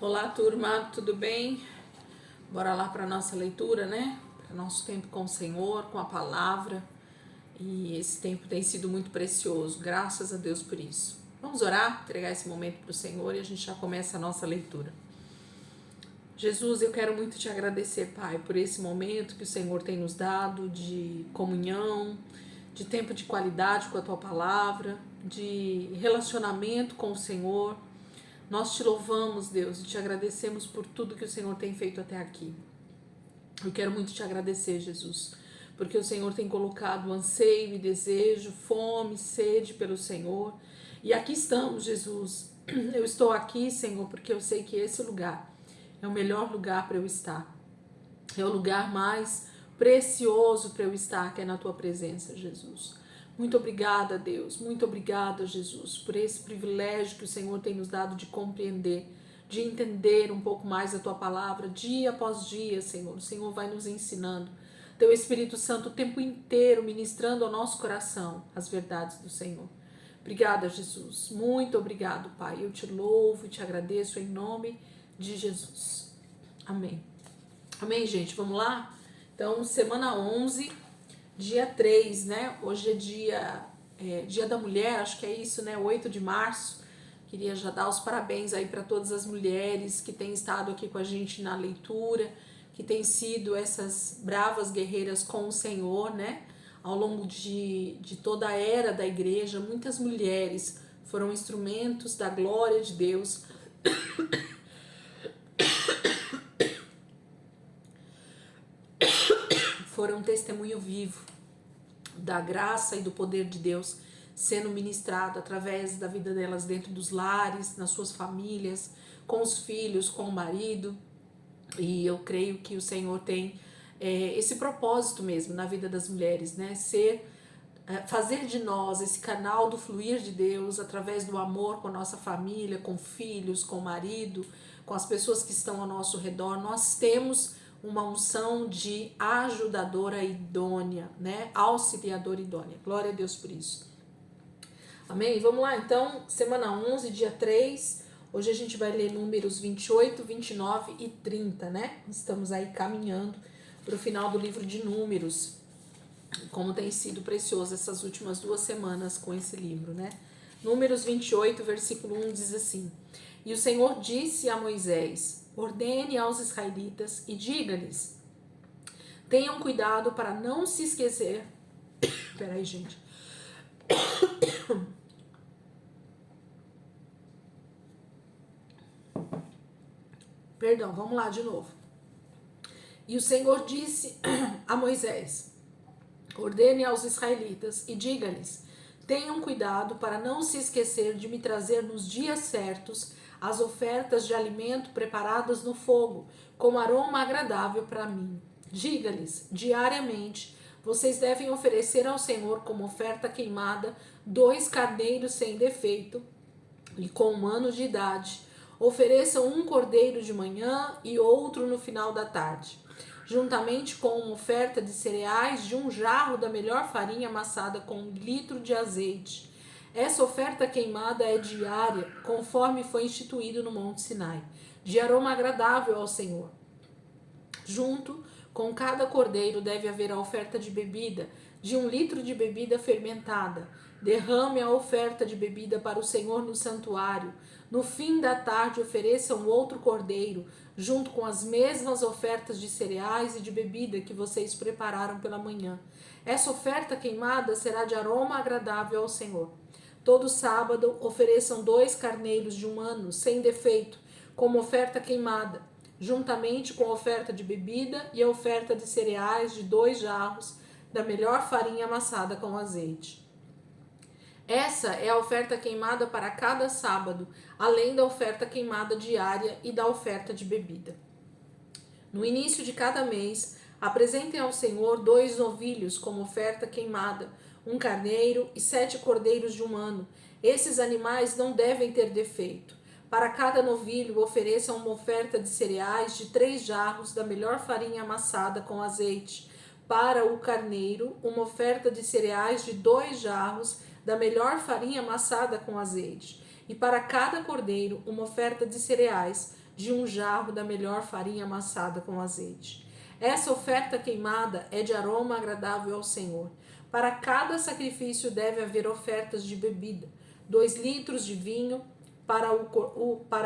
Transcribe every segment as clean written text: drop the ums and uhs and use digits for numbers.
Olá, turma, tudo bem? Bora lá para nossa leitura, né? Para nosso tempo com o Senhor, com a palavra. E esse tempo tem sido muito precioso, graças a Deus por isso. Vamos orar, entregar esse momento para o Senhor e a gente já começa a nossa leitura. Jesus, eu quero muito te agradecer, Pai, por esse momento que o Senhor tem nos dado de comunhão, de tempo de qualidade com a tua palavra, de relacionamento com o Senhor. Nós te louvamos, Deus, e te agradecemos por tudo que o Senhor tem feito até aqui. Eu quero muito te agradecer, Jesus, porque o Senhor tem colocado anseio e desejo, fome, sede pelo Senhor. E aqui estamos, Jesus. Eu estou aqui, Senhor, porque eu sei que esse lugar é o melhor lugar para eu estar. É o lugar mais precioso para eu estar, que é na tua presença, Jesus. Muito obrigada, Deus. Muito obrigada, Jesus, por esse privilégio que o Senhor tem nos dado de compreender, de entender um pouco mais a tua palavra, dia após dia, Senhor. O Senhor vai nos ensinando. Teu Espírito Santo o tempo inteiro ministrando ao nosso coração as verdades do Senhor. Obrigada, Jesus. Muito obrigado, Pai. Eu te louvo e te agradeço em nome de Jesus. Amém. Amém, gente? Vamos lá? Então, semana 11, dia 3, né? Hoje dia da mulher, acho que é isso, né? 8 de março. Queria já dar os parabéns aí para todas as mulheres que têm estado aqui com a gente na leitura, que têm sido essas bravas guerreiras com o Senhor, né? Ao longo de toda a era da igreja, muitas mulheres foram instrumentos da glória de Deus. Foram um testemunho vivo da graça e do poder de Deus sendo ministrado através da vida delas dentro dos lares, nas suas famílias, com os filhos, com o marido. E eu creio que o Senhor tem esse propósito mesmo na vida das mulheres, né? Fazer de nós esse canal do fluir de Deus através do amor com a nossa família, com filhos, com o marido, com as pessoas que estão ao nosso redor. Nós temos uma unção de ajudadora idônea, né? Auxiliadora idônea. Glória a Deus por isso. Amém? Vamos lá então, semana 11, dia 3. Hoje a gente vai ler números 28, 29 e 30, né? Estamos aí caminhando para o final do livro de Números. Como tem sido precioso essas últimas 2 semanas com esse livro, né? Números 28, versículo 1 diz assim: E o Senhor disse a Moisés: ordene aos israelitas e diga-lhes: tenham cuidado para não se esquecer. Peraí, gente. Perdão, vamos lá de novo. E o Senhor disse a Moisés: ordene aos israelitas e diga-lhes: tenham cuidado para não se esquecer de me trazer nos dias certos as ofertas de alimento preparadas no fogo, como aroma agradável para mim. Diga-lhes: diariamente vocês devem oferecer ao Senhor como oferta queimada 2 carneiros sem defeito e com 1 ano de idade. Ofereçam um cordeiro de manhã e outro no final da tarde, juntamente com uma oferta de cereais de 1 jarro da melhor farinha amassada com 1 litro de azeite. Essa oferta queimada é diária, conforme foi instituído no Monte Sinai, de aroma agradável ao Senhor. Junto com cada cordeiro deve haver a oferta de bebida, de 1 litro de bebida fermentada. Derrame a oferta de bebida para o Senhor no santuário. No fim da tarde ofereçam outro cordeiro, junto com as mesmas ofertas de cereais e de bebida que vocês prepararam pela manhã. Essa oferta queimada será de aroma agradável ao Senhor. Todo sábado ofereçam 2 carneiros de 1 ano, sem defeito, como oferta queimada, juntamente com a oferta de bebida e a oferta de cereais de 2 jarros da melhor farinha amassada com azeite. Essa é a oferta queimada para cada sábado, além da oferta queimada diária e da oferta de bebida. No início de cada mês, apresentem ao Senhor 2 novilhos como oferta queimada, 1 carneiro e 7 cordeiros de 1 ano. Esses animais não devem ter defeito. Para cada novilho, ofereçam uma oferta de cereais de 3 jarros da melhor farinha amassada com azeite. Para o carneiro, uma oferta de cereais de 2 jarros da melhor farinha amassada com azeite. e para cada cordeiro uma oferta de cereais de 1 jarro da melhor farinha amassada com azeite. Essa oferta queimada é de aroma agradável ao Senhor. Para cada sacrifício deve haver ofertas de bebida: 2 litros de vinho para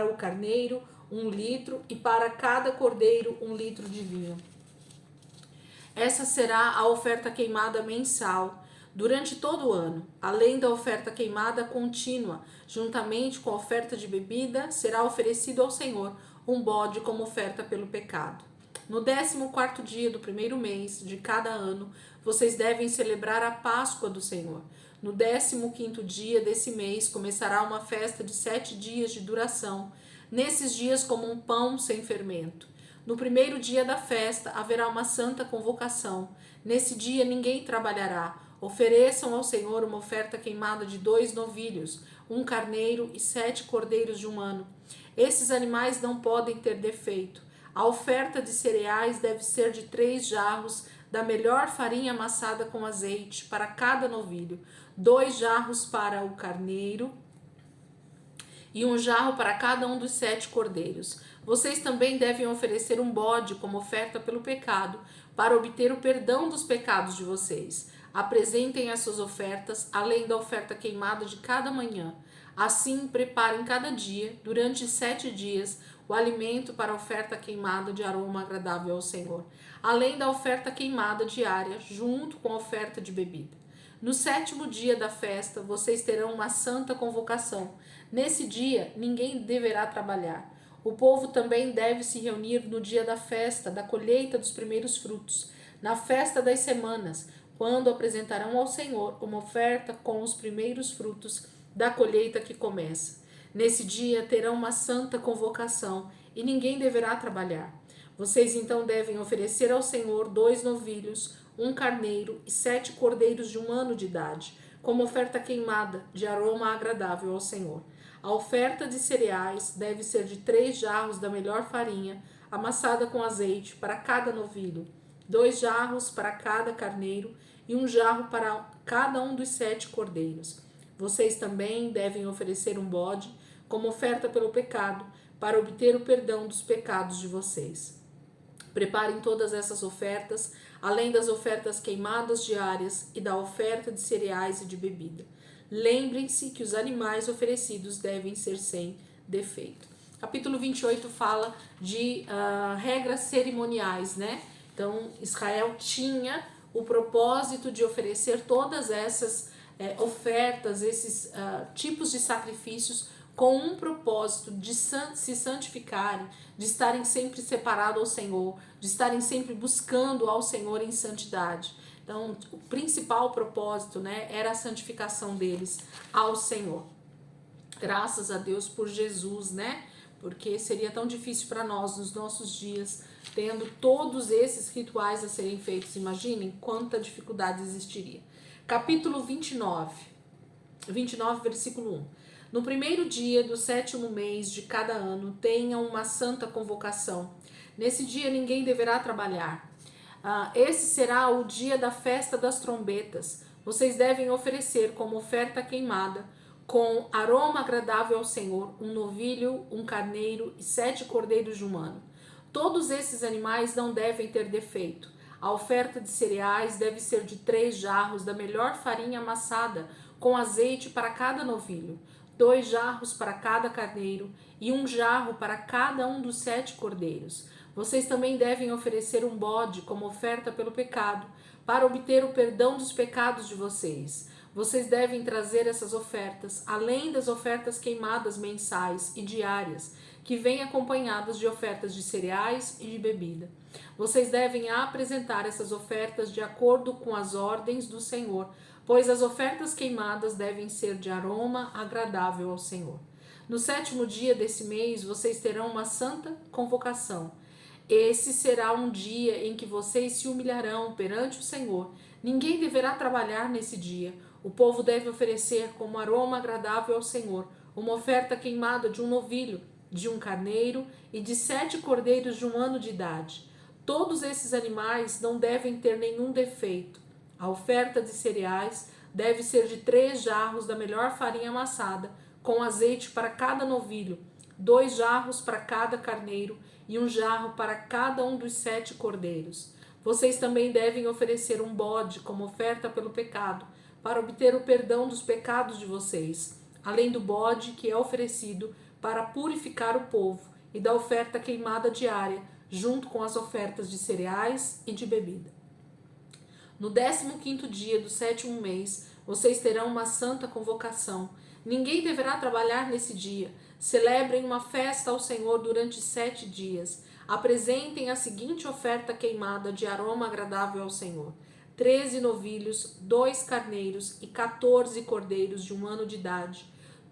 o carneiro, 1 litro, e para cada cordeiro 1 litro de vinho. Essa será a oferta queimada mensal durante todo o ano. Além da oferta queimada contínua, juntamente com a oferta de bebida, será oferecido ao Senhor um bode como oferta pelo pecado. No 14º dia do primeiro mês de cada ano, vocês devem celebrar a Páscoa do Senhor. No 15º dia desse mês começará uma festa de 7 dias de duração. Nesses dias comam pão sem fermento. No primeiro dia da festa haverá uma santa convocação. Nesse dia ninguém trabalhará. Ofereçam ao Senhor uma oferta queimada de 2 novilhos, 1 carneiro e 7 cordeiros de 1 ano. Esses animais não podem ter defeito. A oferta de cereais deve ser de 3 jarros da melhor farinha amassada com azeite para cada novilho, 2 jarros para o carneiro e 1 jarro para cada um dos 7 cordeiros. Vocês também devem oferecer um bode como oferta pelo pecado, para obter o perdão dos pecados de vocês. Apresentem as suas ofertas, além da oferta queimada de cada manhã. Assim, preparem cada dia, durante 7 dias, o alimento para a oferta queimada de aroma agradável ao Senhor, além da oferta queimada diária, junto com a oferta de bebida. No 7º dia da festa, vocês terão uma santa convocação. Nesse dia, ninguém deverá trabalhar. O povo também deve se reunir no dia da festa, da colheita dos primeiros frutos, na festa das semanas, quando apresentarão ao Senhor uma oferta com os primeiros frutos da colheita que começa. Nesse dia terão uma santa convocação e ninguém deverá trabalhar. Vocês então devem oferecer ao Senhor 2 novilhos, 1 carneiro e 7 cordeiros de 1 ano de idade, como oferta queimada de aroma agradável ao Senhor. A oferta de cereais deve ser de 3 jarros da melhor farinha, amassada com azeite, para cada novilho, 2 jarros para cada carneiro e 1 jarro para cada um dos 7 cordeiros. Vocês também devem oferecer um bode como oferta pelo pecado, para obter o perdão dos pecados de vocês. Preparem todas essas ofertas, além das ofertas queimadas diárias e da oferta de cereais e de bebida. Lembrem-se que os animais oferecidos devem ser sem defeito. Capítulo 28 fala de regras cerimoniais, né? Então, Israel tinha o propósito de oferecer todas essas ofertas, esses tipos de sacrifícios, com um propósito de se santificarem, de estarem sempre separados ao Senhor, de estarem sempre buscando ao Senhor em santidade. Então, o principal propósito, né, era a santificação deles ao Senhor. Graças a Deus por Jesus, né? Porque seria tão difícil para nós nos nossos dias, tendo todos esses rituais a serem feitos. Imaginem quanta dificuldade existiria. Capítulo 29, versículo 1. No primeiro dia do 7º mês de cada ano, tenham uma santa convocação. Nesse dia ninguém deverá trabalhar. Esse será o dia da festa das trombetas. Vocês devem oferecer como oferta queimada, com aroma agradável ao Senhor, um novilho, um carneiro e 7 cordeiros de 1 ano. Todos esses animais não devem ter defeito. A oferta de cereais deve ser de 3 jarros da melhor farinha amassada, com azeite para cada novilho, 2 jarros para cada carneiro e 1 jarro para cada um dos 7 cordeiros. Vocês também devem oferecer um bode como oferta pelo pecado, para obter o perdão dos pecados de vocês. Vocês devem trazer essas ofertas, além das ofertas queimadas mensais e diárias, que vêm acompanhadas de ofertas de cereais e de bebida. Vocês devem apresentar essas ofertas de acordo com as ordens do Senhor, pois as ofertas queimadas devem ser de aroma agradável ao Senhor. No 7º dia desse mês, vocês terão uma santa convocação. Esse será um dia em que vocês se humilharão perante o Senhor. Ninguém deverá trabalhar nesse dia. O povo deve oferecer como aroma agradável ao Senhor uma oferta queimada de um novilho, de um carneiro e de 7 cordeiros de 1 ano de idade. Todos esses animais não devem ter nenhum defeito. A oferta de cereais deve ser de 3 jarros da melhor farinha amassada, com azeite para cada novilho, 2 jarros para cada carneiro e 1 jarro para cada um dos 7 cordeiros. Vocês também devem oferecer um bode como oferta pelo pecado, para obter o perdão dos pecados de vocês, além do bode que é oferecido para purificar o povo e da oferta queimada diária, junto com as ofertas de cereais e de bebida. No 15º dia do 7º mês, vocês terão uma santa convocação. Ninguém deverá trabalhar nesse dia. Celebrem uma festa ao Senhor durante 7 dias. Apresentem a seguinte oferta queimada de aroma agradável ao Senhor: 13 novilhos, 2 carneiros e 14 cordeiros de 1 ano de idade.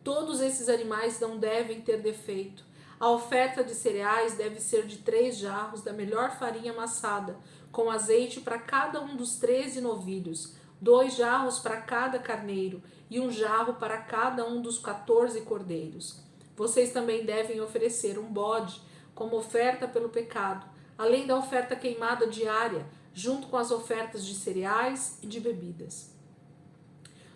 Todos esses animais não devem ter defeito. A oferta de cereais deve ser de 3 jarros da melhor farinha amassada, com azeite para cada um dos 13 novilhos, 2 jarros para cada carneiro e 1 jarro para cada um dos 14 cordeiros. Vocês também devem oferecer um bode como oferta pelo pecado, além da oferta queimada diária, junto com as ofertas de cereais e de bebidas.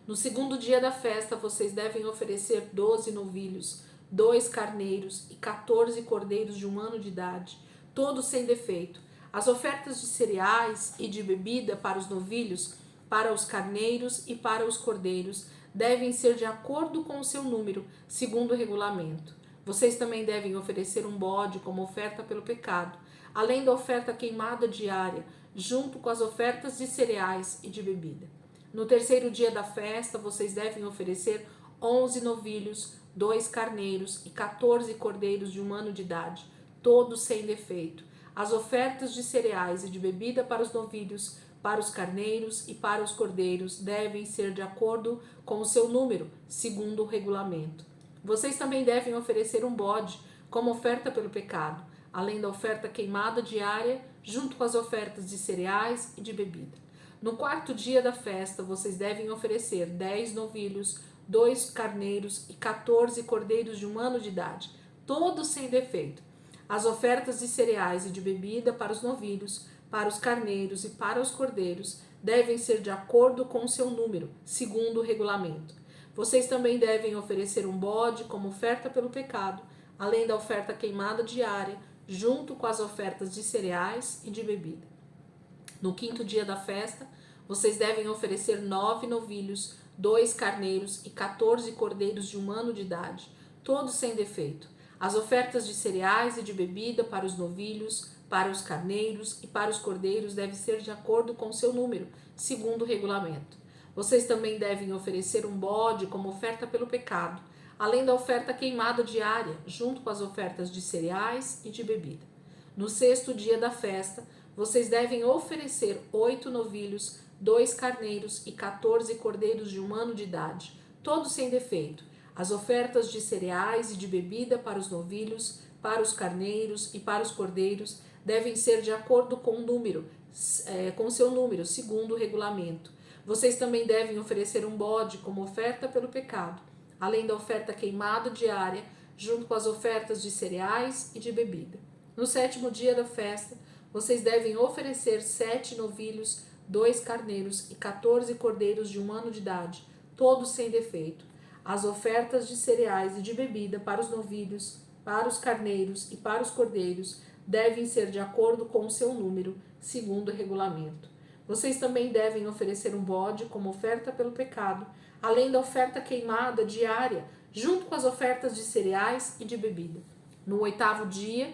No 2º dia da festa, vocês devem oferecer 12 novilhos, 2 carneiros e 14 cordeiros de 1 ano de idade, todos sem defeito. As ofertas de cereais e de bebida para os novilhos, para os carneiros e para os cordeiros devem ser de acordo com o seu número, segundo o regulamento. Vocês também devem oferecer um bode como oferta pelo pecado, além da oferta queimada diária, junto com as ofertas de cereais e de bebida. No 3º dia da festa, vocês devem oferecer 11 novilhos, 2 carneiros e 14 cordeiros de 1 ano de idade, todos sem defeito. As ofertas de cereais e de bebida para os novilhos, para os carneiros e para os cordeiros devem ser de acordo com o seu número, segundo o regulamento. Vocês também devem oferecer um bode como oferta pelo pecado, além da oferta queimada diária, junto com as ofertas de cereais e de bebida. No 4º dia da festa, vocês devem oferecer 10 novilhos, 2 carneiros e 14 cordeiros de 1 ano de idade, todos sem defeito. As ofertas de cereais e de bebida para os novilhos, para os carneiros e para os cordeiros devem ser de acordo com o seu número, segundo o regulamento. Vocês também devem oferecer um bode como oferta pelo pecado, além da oferta queimada diária, junto com as ofertas de cereais e de bebida. No 5º dia da festa, vocês devem oferecer 9 novilhos, 2 carneiros e 14 cordeiros de 1 ano de idade, todos sem defeito. As ofertas de cereais e de bebida para os novilhos, para os carneiros e para os cordeiros devem ser de acordo com o seu número, segundo o regulamento. Vocês também devem oferecer um bode como oferta pelo pecado, além da oferta queimada diária, junto com as ofertas de cereais e de bebida. No 6º dia da festa, vocês devem oferecer 8 novilhos, 2 carneiros e 14 cordeiros de 1 ano de idade, todos sem defeito. As ofertas de cereais e de bebida para os novilhos, para os carneiros e para os cordeiros devem ser de acordo com o número, com seu número, segundo o regulamento. Vocês também devem oferecer um bode como oferta pelo pecado, além da oferta queimada diária, junto com as ofertas de cereais e de bebida. No 7º dia da festa, vocês devem oferecer 7 novilhos, 2 carneiros e 14 cordeiros de 1 ano de idade, todos sem defeito. As ofertas de cereais e de bebida para os novilhos, para os carneiros e para os cordeiros devem ser de acordo com o seu número, segundo o regulamento. Vocês também devem oferecer um bode como oferta pelo pecado, além da oferta queimada diária, junto com as ofertas de cereais e de bebida. No 8º dia,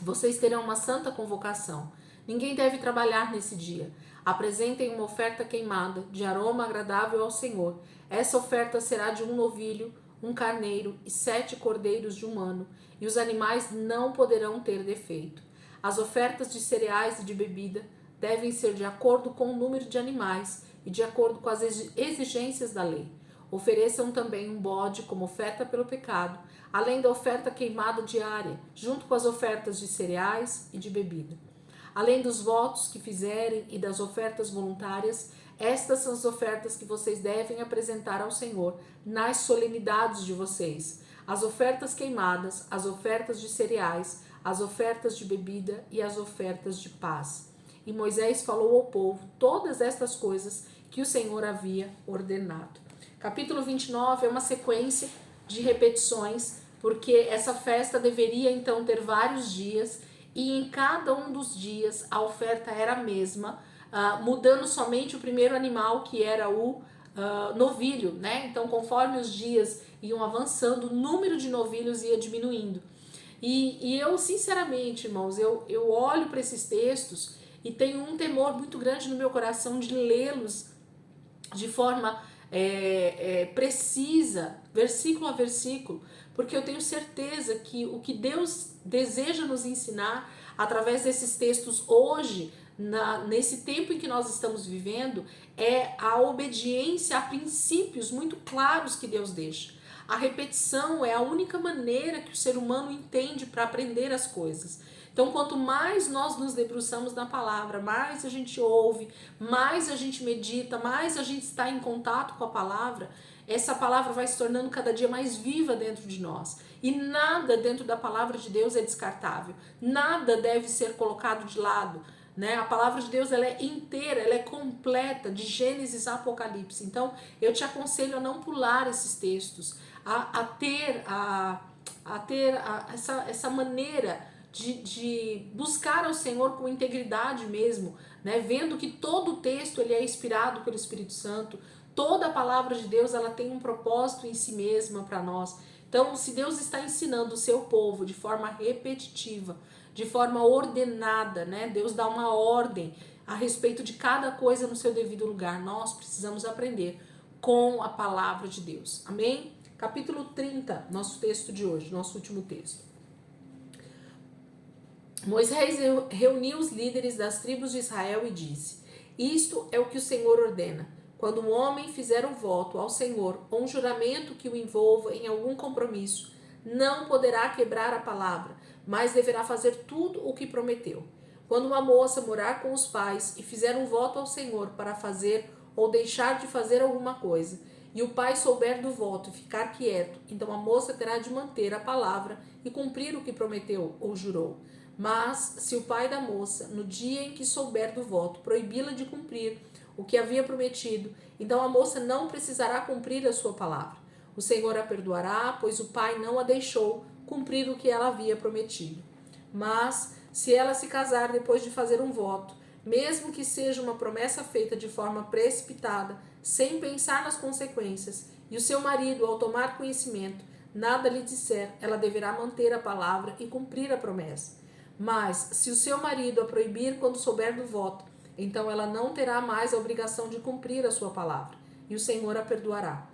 vocês terão uma santa convocação. Ninguém deve trabalhar nesse dia. Apresentem uma oferta queimada, de aroma agradável ao Senhor. Essa oferta será de 1 novilho, 1 carneiro e 7 cordeiros de 1 ano, e os animais não poderão ter defeito. As ofertas de cereais e de bebida devem ser de acordo com o número de animais e de acordo com as exigências da lei. Ofereçam também um bode como oferta pelo pecado, além da oferta queimada diária, junto com as ofertas de cereais e de bebida. Além dos votos que fizerem e das ofertas voluntárias, estas são as ofertas que vocês devem apresentar ao Senhor nas solenidades de vocês: as ofertas queimadas, as ofertas de cereais, as ofertas de bebida e as ofertas de paz. E Moisés falou ao povo todas estas coisas que o Senhor havia ordenado. Capítulo 29 é uma sequência de repetições, porque essa festa deveria então ter vários dias, e em cada um dos dias a oferta era a mesma, mudando somente o primeiro animal, que era o novilho, né? Então, conforme os dias iam avançando, o número de novilhos ia diminuindo. E eu, sinceramente, irmãos, eu olho para esses textos e tenho um temor muito grande no meu coração de lê-los de forma precisa, versículo a versículo, porque eu tenho certeza que o que Deus deseja nos ensinar através desses textos hoje, nesse tempo em que nós estamos vivendo, é a obediência a princípios muito claros que Deus deixa. A repetição é a única maneira que o ser humano entende para aprender as coisas. Então, quanto mais nós nos debruçamos na palavra, mais a gente ouve, mais a gente medita, mais a gente está em contato com a palavra, essa palavra vai se tornando cada dia mais viva dentro de nós. E nada dentro da palavra de Deus é descartável. Nada deve ser colocado de lado. Né? A palavra de Deus, ela é inteira, ela é completa, de Gênesis a Apocalipse. Então, eu te aconselho a não pular esses textos, a ter essa maneira de buscar ao Senhor com integridade mesmo, né? Vendo que todo o texto ele é inspirado pelo Espírito Santo, toda a palavra de Deus ela tem um propósito em si mesma para nós. Então, se Deus está ensinando o seu povo de forma repetitiva, de forma ordenada, né? Deus dá uma ordem a respeito de cada coisa no seu devido lugar. Nós precisamos aprender com a palavra de Deus. Amém? Capítulo 30, nosso texto de hoje, nosso último texto. Moisés reuniu os líderes das tribos de Israel e disse: Isto é o que o Senhor ordena. Quando um homem fizer um voto ao Senhor ou um juramento que o envolva em algum compromisso, não poderá quebrar a palavra, mas deverá fazer tudo o que prometeu. Quando uma moça morar com os pais e fizer um voto ao Senhor para fazer ou deixar de fazer alguma coisa, e o pai souber do voto e ficar quieto, então a moça terá de manter a palavra e cumprir o que prometeu ou jurou. Mas, se o pai da moça, no dia em que souber do voto, proibi-la de cumprir o que havia prometido, então a moça não precisará cumprir a sua palavra. O Senhor a perdoará, pois o pai não a deixou cumprir o que ela havia prometido. Mas, se ela se casar depois de fazer um voto, mesmo que seja uma promessa feita de forma precipitada, sem pensar nas consequências, e o seu marido, ao tomar conhecimento, nada lhe disser, ela deverá manter a palavra e cumprir a promessa. Mas, se o seu marido a proibir quando souber do voto, então ela não terá mais a obrigação de cumprir a sua palavra, e o Senhor a perdoará.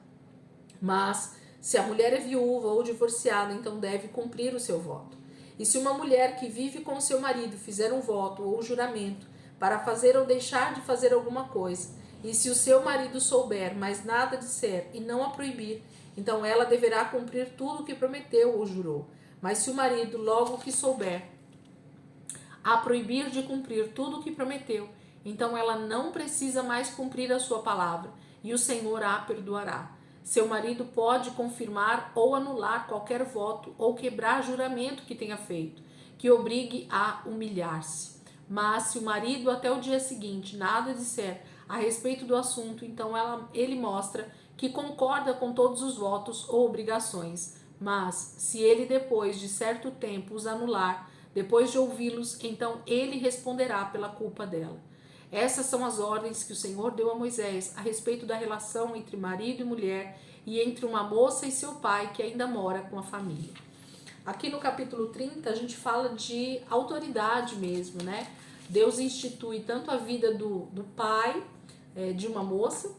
Mas, se a mulher é viúva ou divorciada, então deve cumprir o seu voto. E se uma mulher que vive com seu marido fizer um voto ou juramento para fazer ou deixar de fazer alguma coisa, e se o seu marido souber, mas nada disser e não a proibir, então ela deverá cumprir tudo o que prometeu ou jurou. Mas se o marido, logo que souber, a proibir de cumprir tudo o que prometeu, então ela não precisa mais cumprir a sua palavra, e o Senhor a perdoará. Seu marido pode confirmar ou anular qualquer voto ou quebrar juramento que tenha feito, que obrigue a humilhar-se. Mas se o marido até o dia seguinte nada disser a respeito do assunto, então ele mostra que concorda com todos os votos ou obrigações. Mas se ele depois de certo tempo os anular, depois de ouvi-los, então ele responderá pela culpa dela. Essas são as ordens que o Senhor deu a Moisés a respeito da relação entre marido e mulher e entre uma moça e seu pai que ainda mora com a família. Aqui no capítulo 30 a gente fala de autoridade mesmo, né? Deus institui tanto a vida do pai de uma moça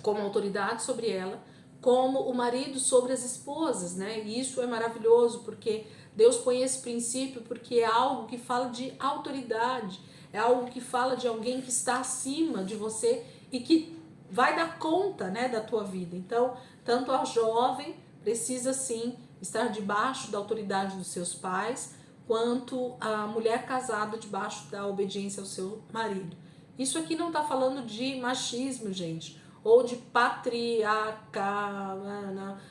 como autoridade sobre ela, como o marido sobre as esposas, né? E isso é maravilhoso porque Deus põe esse princípio porque é algo que fala de autoridade, é algo que fala de alguém que está acima de você e que vai dar conta, né, da tua vida. Então, tanto a jovem precisa sim estar debaixo da autoridade dos seus pais, quanto a mulher casada debaixo da obediência ao seu marido. Isso aqui não está falando de machismo, gente, ou de patriarca.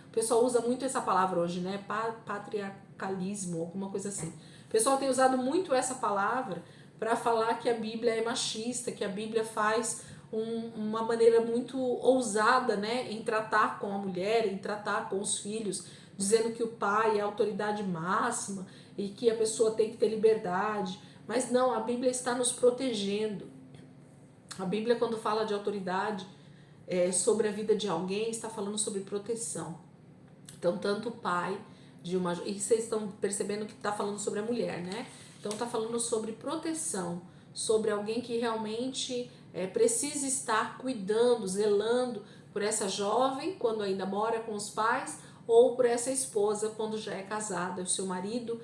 O pessoal usa muito essa palavra hoje, né? Patriarcalismo, alguma coisa assim. O pessoal tem usado muito essa palavra para falar que a Bíblia é machista, que a Bíblia faz uma maneira muito ousada, né, em tratar com a mulher, em tratar com os filhos, dizendo que o pai é a autoridade máxima e que a pessoa tem que ter liberdade. Mas não, a Bíblia está nos protegendo. A Bíblia, quando fala de autoridade sobre a vida de alguém, está falando sobre proteção. Então, tanto o pai de uma... E vocês estão percebendo que está falando sobre a mulher, né? Então, está falando sobre proteção, sobre alguém que realmente precisa estar cuidando, zelando por essa jovem quando ainda mora com os pais, ou por essa esposa quando já é casada. O seu marido,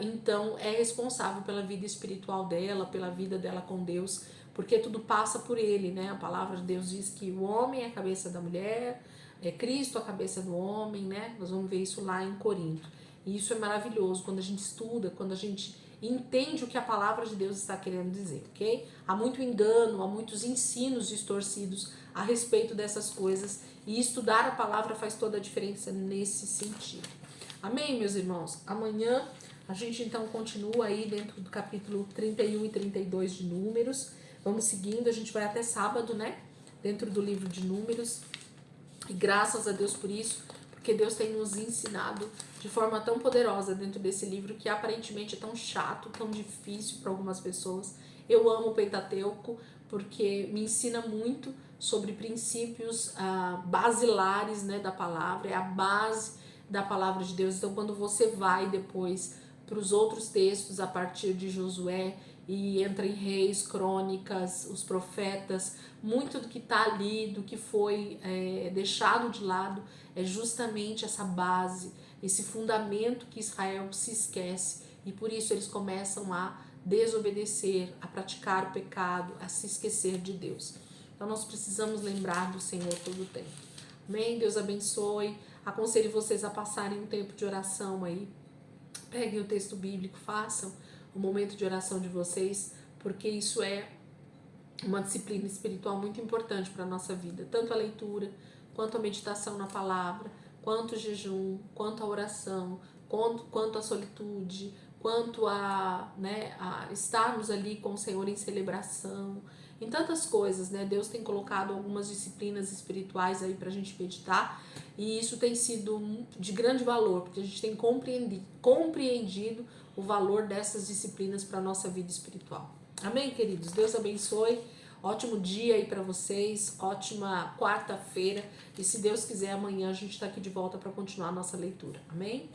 então, é responsável pela vida espiritual dela, pela vida dela com Deus, porque tudo passa por ele, né? A palavra de Deus diz que o homem é a cabeça da mulher, é Cristo a cabeça do homem, né? Nós vamos ver isso lá em Corinto. E isso é maravilhoso quando a gente estuda, quando a gente entende o que a palavra de Deus está querendo dizer, ok? Há muito engano, há muitos ensinos distorcidos a respeito dessas coisas, e estudar a palavra faz toda a diferença nesse sentido. Amém, meus irmãos? Amanhã a gente então continua aí dentro do capítulo 31 e 32 de Números. Vamos seguindo, a gente vai até sábado, né? Dentro do livro de Números. E graças a Deus por isso, porque Deus tem nos ensinado de forma tão poderosa dentro desse livro que aparentemente é tão chato, tão difícil para algumas pessoas. Eu amo o Pentateuco porque me ensina muito sobre princípios basilares, né, da palavra, é a base da palavra de Deus. Então, quando você vai depois para os outros textos a partir de Josué e entra em Reis, Crônicas, os profetas, muito do que está ali, do que foi deixado de lado, é justamente essa base, esse fundamento que Israel se esquece, e por isso eles começam a desobedecer, a praticar o pecado, a se esquecer de Deus. Então nós precisamos lembrar do Senhor todo o tempo. Amém? Deus abençoe. Aconselho vocês a passarem um tempo de oração aí. Peguem o texto bíblico, façam o momento de oração de vocês, porque isso é uma disciplina espiritual muito importante para a nossa vida. Tanto a leitura, quanto a meditação na palavra, quanto o jejum, quanto a oração, quanto a solitude, quanto a estarmos ali com o Senhor em celebração, em tantas coisas, né? Deus tem colocado algumas disciplinas espirituais aí pra gente meditar, e isso tem sido de grande valor, porque a gente tem compreendido o valor dessas disciplinas para nossa vida espiritual. Amém, queridos? Deus abençoe. Ótimo dia aí para vocês, ótima quarta-feira, e se Deus quiser amanhã a gente está aqui de volta para continuar a nossa leitura. Amém?